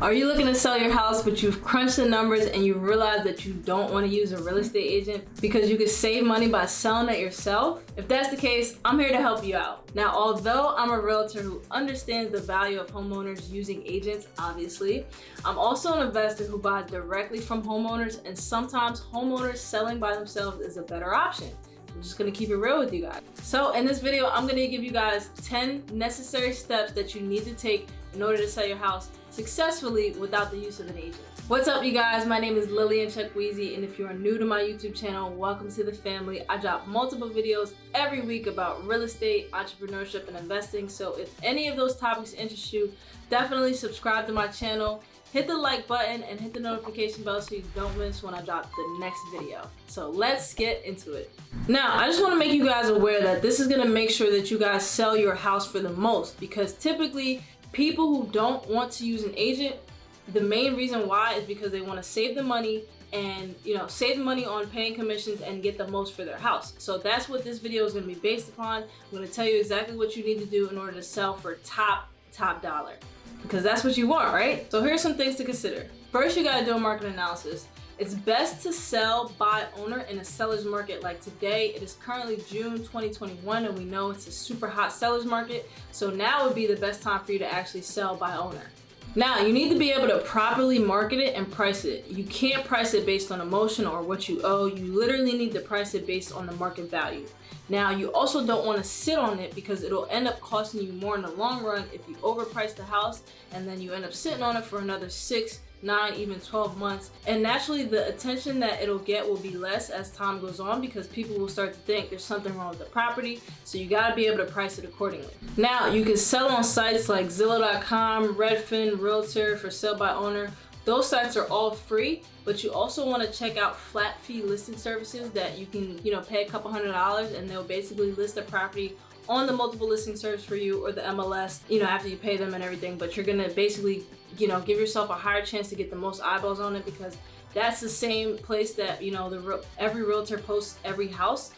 Are you looking to sell your house, but you've crunched the numbers and you realize that you don't want to use a real estate agent because you could save money by selling it yourself? If that's the case, I'm here to help you out. Now, although I'm a realtor who understands the value of homeowners using agents, obviously, I'm also an investor who buys directly from homeowners, and sometimes homeowners selling by themselves is a better option. I'm just gonna keep it real with you guys. So in this video, I'm gonna give you guys 10 necessary steps that you need to take in order to sell your house successfully without the use of an agent. What's up, you guys? My name is Lillian Chukwueze, and if you are new to my YouTube channel, welcome to the family. I drop multiple videos every week about real estate, entrepreneurship, and investing. So if any of those topics interest you, definitely subscribe to my channel. Hit the like button and hit the notification bell so you don't miss when I drop the next video. So let's get into it. Now, I just want to make you guys aware that this is going to make sure that you guys sell your house for the most, because typically people who don't want to use an agent, the main reason why is because they want to save the money and save the money on paying commissions and get the most for their house. So that's what this video is going to be based upon. I'm going to tell you exactly what you need to do in order to sell for top dollar, because that's what you want, right? So here's some things to consider. First, you got to do a market analysis. It's best to sell by owner in a seller's market like today. It is currently June 2021, and we know it's a super hot seller's market. So now would be the best time for you to actually sell by owner. Now, you need to be able to properly market it and price it. You can't price it based on emotion or what you owe. You literally need to price it based on the market value. Now, you also don't want to sit on it because it'll end up costing you more in the long run if you overprice the house and then you end up sitting on it for another 6, 9, even 12 months. And naturally, the attention that it'll get will be less as time goes on because people will start to think there's something wrong with the property. So you got to be able to price it accordingly. Now, you can sell on sites like Zillow.com, Redfin, Realtor, for sale by owner. Those sites are all free, but you also want to check out flat fee listing services that you can, pay a couple $100 and they'll basically list the property on the multiple listing service for you, or the MLS, after you pay them and everything. But you're gonna basically, give yourself a higher chance to get the most eyeballs on it, because that's the same place that, every realtor posts every house.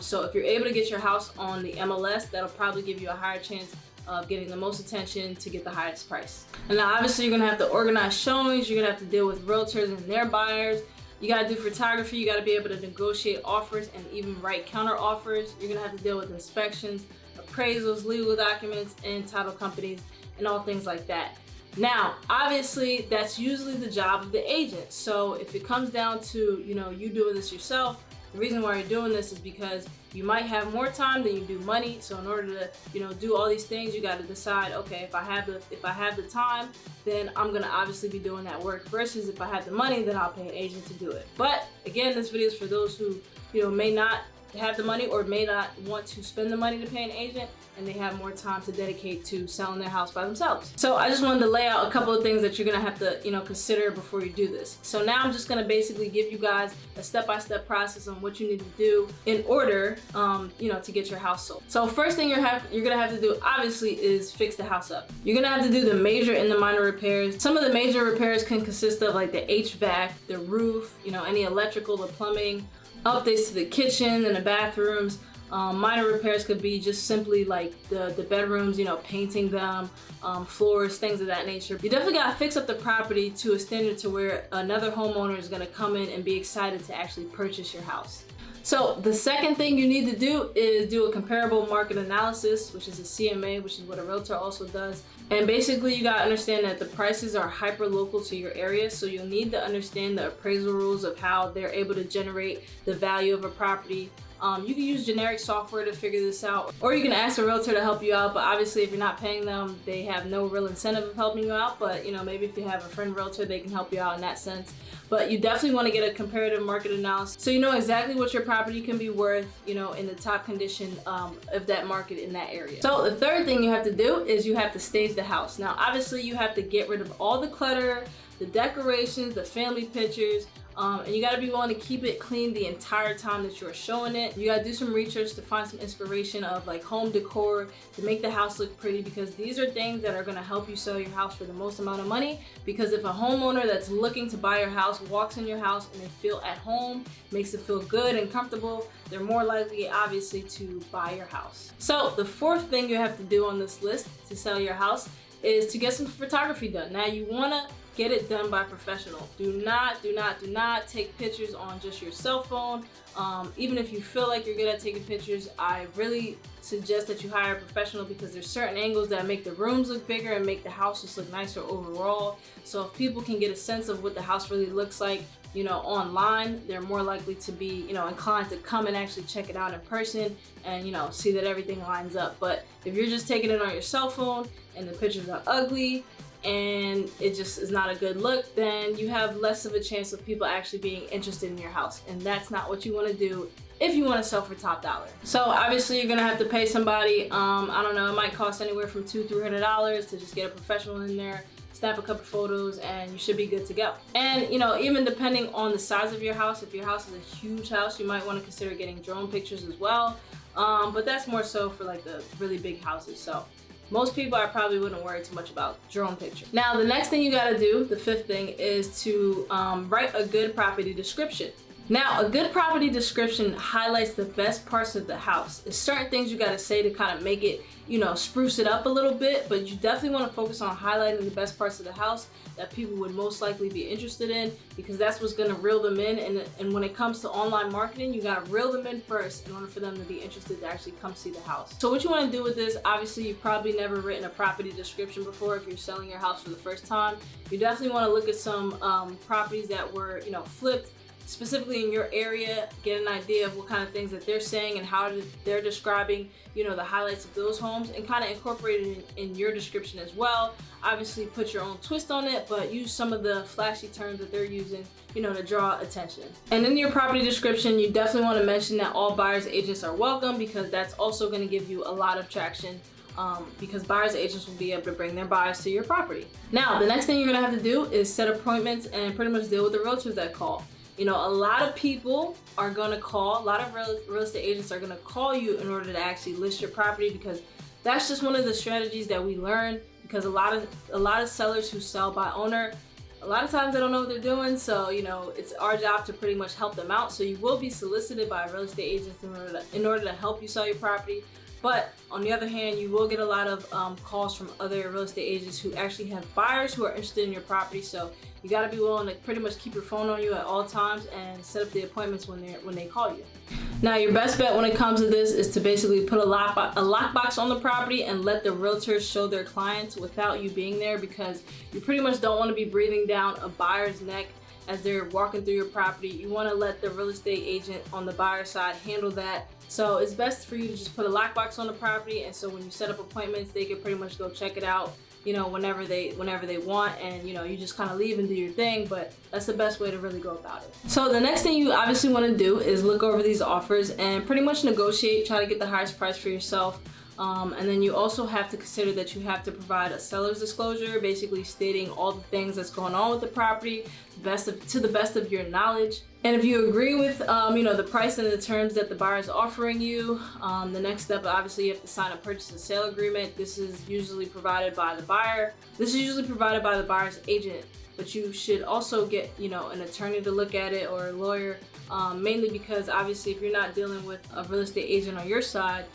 So if you're able to get your house on the MLS, that'll probably give you a higher chance of getting the most attention to get the highest price. And now obviously you're gonna have to organize showings, you're gonna have to deal with realtors and their buyers. You gotta do photography, you gotta be able to negotiate offers and even write counter offers. You're gonna have to deal with inspections, appraisals, legal documents, and title companies, and all things like that. Now, obviously, that's usually the job of the agent. So if it comes down to, you doing this yourself, the reason why you're doing this is because you might have more time than you do money. So in order to, do all these things, you got to decide, okay, if I have the time, then I'm going to obviously be doing that work, versus if I have the money, then I'll pay an agent to do it. But again, this video is for those who, may not have the money or may not want to spend the money to pay an agent, and they have more time to dedicate to selling their house by themselves. So I just wanted to lay out a couple of things that you're gonna have to, consider before you do this. So now I'm just gonna basically give you guys a step-by-step process on what you need to do in order, to get your house sold. So first thing you're gonna have to do, obviously, is fix the house up. You're gonna have to do the major and the minor repairs. Some of the major repairs can consist of like the HVAC, the roof, any electrical, the plumbing, updates to the kitchen and the bathrooms. Minor repairs could be just simply like the bedrooms, painting them, floors, things of that nature. You definitely gotta fix up the property to a standard to where another homeowner is gonna come in and be excited to actually purchase your house. So the second thing you need to do is do a comparable market analysis, which is a CMA, which is what a realtor also does. And basically, you gotta understand that the prices are hyper local to your area, so you'll need to understand the appraisal rules of how they're able to generate the value of a property. You can use generic software to figure this out, or you can ask a realtor to help you out, but obviously if you're not paying them, they have no real incentive of helping you out. But maybe if you have a friend realtor, they can help you out in that sense. But you definitely want to get a comparative market analysis so you know exactly what your property can be worth, in the top condition of that market in that area. So the third thing you have to do is you have to stage the house. Now obviously you have to get rid of all the clutter, the decorations, the family pictures, and you gotta be willing to keep it clean the entire time that you're showing it. You gotta do some research to find some inspiration of like home decor to make the house look pretty, because these are things that are gonna help you sell your house for the most amount of money. Because if a homeowner that's looking to buy your house walks in your house and they feel at home, makes it feel good and comfortable, they're more likely, obviously, to buy your house. So the fourth thing you have to do on this list to sell your house is to get some photography done. Now you wanna get it done by a professional. Do not take pictures on just your cell phone. Even if you feel like you're good at taking pictures, I really suggest that you hire a professional, because there's certain angles that make the rooms look bigger and make the house just look nicer overall. So if people can get a sense of what the house really looks like, you know, online, they're more likely to be, you know, inclined to come and actually check it out in person and, you know, see that everything lines up. But if you're just taking it on your cell phone and the pictures are ugly and it just is not a good look, then you have less of a chance of people actually being interested in your house. And that's not what you want to do if you want to sell for top dollar. So obviously you're gonna have to pay somebody. I don't know, it might cost anywhere from $200-300 to just get a professional in there, snap a couple photos, and you should be good to go. And you know, even depending on the size of your house, if your house is a huge house, you might want to consider getting drone pictures as well. But that's more so for like the really big houses. So most people, I probably wouldn't worry too much about drone pictures. Now, the next thing you gotta do, the fifth thing, is to write a good property description. Now, a good property description highlights the best parts of the house. There's certain things you gotta say to kind of make it, you know, spruce it up a little bit, but you definitely wanna focus on highlighting the best parts of the house that people would most likely be interested in, because that's what's gonna reel them in. And when it comes to online marketing, you gotta reel them in first in order for them to be interested to actually come see the house. So what you wanna do with this, obviously you've probably never written a property description before if you're selling your house for the first time. You definitely wanna look at some properties that were, you know, flipped specifically in your area, get an idea of what kind of things that they're saying and how they're describing, you know, the highlights of those homes, and kind of incorporate it in your description as well. Obviously put your own twist on it, but use some of the flashy terms that they're using, you know, to draw attention. And in your property description, you definitely want to mention that all buyers agents are welcome, because that's also going to give you a lot of traction, because buyers agents will be able to bring their buyers to your property. Now, the next thing you're going to have to do is set appointments and pretty much deal with the realtors that call. You know, a lot of people are gonna call, a lot of real estate agents are gonna call you in order to actually list your property, because that's just one of the strategies that we learn, because a lot of sellers who sell by owner, a lot of times they don't know what they're doing. So, you know, it's our job to pretty much help them out. So you will be solicited by real estate agents in order to help you sell your property. But on the other hand, you will get a lot of calls from other real estate agents who actually have buyers who are interested in your property. So you got to be willing to pretty much keep your phone on you at all times and set up the appointments when they call you. Now, your best bet when it comes to this is to basically put a lockbox on the property and let the realtors show their clients without you being there, because you pretty much don't want to be breathing down a buyer's neck as they're walking through your property. You want to let the real estate agent on the buyer side handle that. So it's best for you to just put a lockbox on the property, and so when you set up appointments, they can pretty much go check it out, you know, whenever they want, and you know, you just kind of leave and do your thing. But that's the best way to really go about it. So the next thing you obviously want to do is look over these offers and pretty much negotiate, try to get the highest price for yourself. And then you also have to consider that you have to provide a seller's disclosure, basically stating all the things that's going on with the property to the best of your knowledge. And if you agree with you know, the price and the terms that the buyer is offering you, the next step, obviously you have to sign a purchase and sale agreement. This is usually provided by the buyer. This is usually provided by the buyer's agent, but you should also get, you know, an attorney to look at it, or a lawyer, mainly because obviously if you're not dealing with a real estate agent on your side,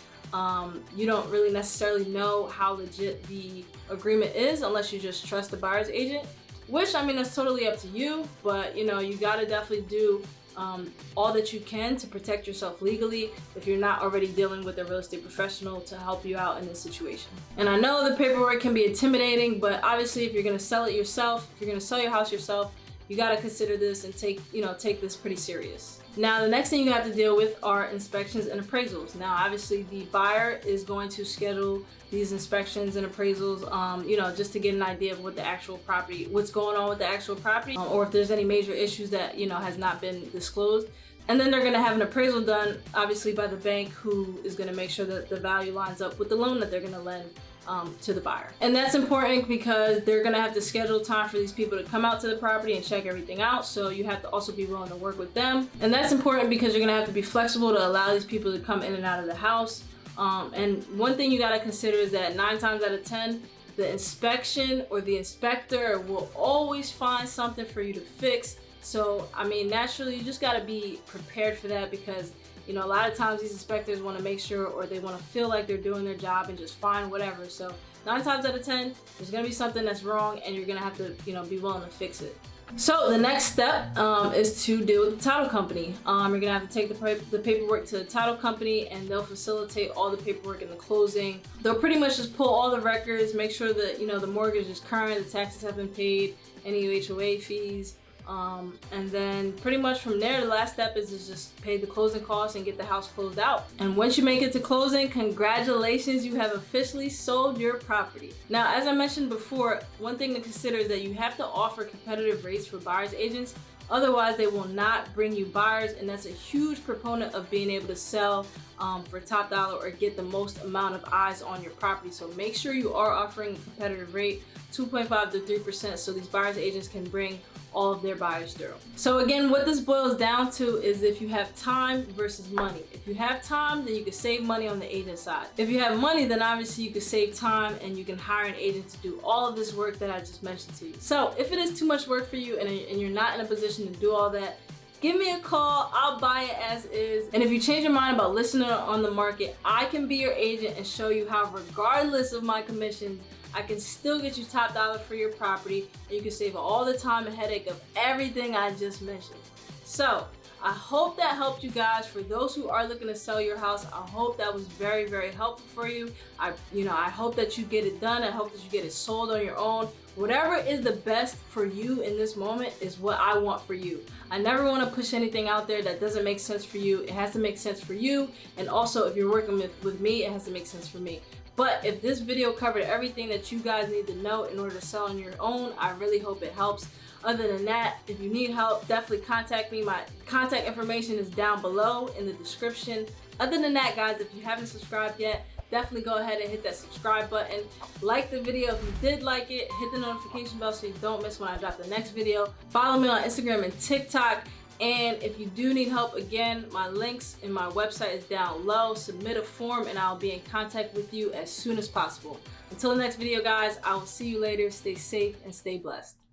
you don't really necessarily know how legit the agreement is unless you just trust the buyer's agent, which, I mean, that's totally up to you. But you know, you gotta definitely do all that you can to protect yourself legally if you're not already dealing with a real estate professional to help you out in this situation. And I know the paperwork can be intimidating, but obviously if you're gonna sell it yourself, if you're gonna sell your house yourself, you gotta consider this and take this pretty serious. Now, the next thing you have to deal with are inspections and appraisals. Now, obviously the buyer is going to schedule these inspections and appraisals, you know, just to get an idea of what the actual property, what's going on with the actual property, or if there's any major issues that, you know, has not been disclosed. And then they're gonna have an appraisal done, obviously by the bank, who is gonna make sure that the value lines up with the loan that they're gonna lend to the buyer. And that's important because they're gonna have to schedule time for these people to come out to the property and check everything out. So you have to also be willing to work with them. And that's important because you're gonna have to be flexible to allow these people to come in and out of the house. And one thing you gotta consider is that 9 times out of 10, the inspection or the inspector will always find something for you to fix. So, I mean, naturally, you just gotta be prepared for that, because you know, a lot of times these inspectors want to make sure, or they want to feel like they're doing their job and just find whatever. So 9 times out of 10, there's gonna be something that's wrong and you're gonna have to, be willing to fix it. So the next step is to deal with the title company. You're gonna have to take the paperwork to the title company, and they'll facilitate all the paperwork in the closing. They'll pretty much just pull all the records, make sure that the mortgage is current, the taxes have been paid, any HOA fees. And then pretty much from there, the last step is to just pay the closing costs and get the house closed out. And once you make it to closing, congratulations, you have officially sold your property. Now, as I mentioned before, one thing to consider is that you have to offer competitive rates for buyer's agents. Otherwise, they will not bring you buyers, and that's a huge proponent of being able to sell for top dollar or get the most amount of eyes on your property. So make sure you are offering a competitive rate, 2.5 to 3%, so these buyer's agents can bring all of their buyers through. So again, what this boils down to is if you have time versus money. If you have time, then you can save money on the agent side. If you have money, then obviously you can save time and you can hire an agent to do all of this work that I just mentioned to you. So if it is too much work for you and you're not in a position to do all that, give me a call, I'll buy it as is. And if you change your mind about listing it on the market, I can be your agent and show you how, regardless of my commissions, I can still get you top dollar for your property, and you can save all the time and headache of everything I just mentioned. So I hope that helped you guys. For those who are looking to sell your house, I hope that was very, very helpful for you. I hope that you get it done. I hope that you get it sold on your own. Whatever is the best for you in this moment is what I want for you. I never want to push anything out there that doesn't make sense for you. It has to make sense for you. And also, if you're working with me, it has to make sense for me. But if this video covered everything that you guys need to know in order to sell on your own, I really hope it helps. Other than that, if you need help, definitely contact me. My contact information is down below in the description. Other than that, guys, if you haven't subscribed yet, definitely go ahead and hit that subscribe button. Like the video if you did like it. Hit the notification bell so you don't miss when I drop the next video. Follow me on Instagram and TikTok. And if you do need help, again, my links in my website is down low. Submit a form and I'll be in contact with you as soon as possible. Until the next video, guys, I will see you later. Stay safe and stay blessed.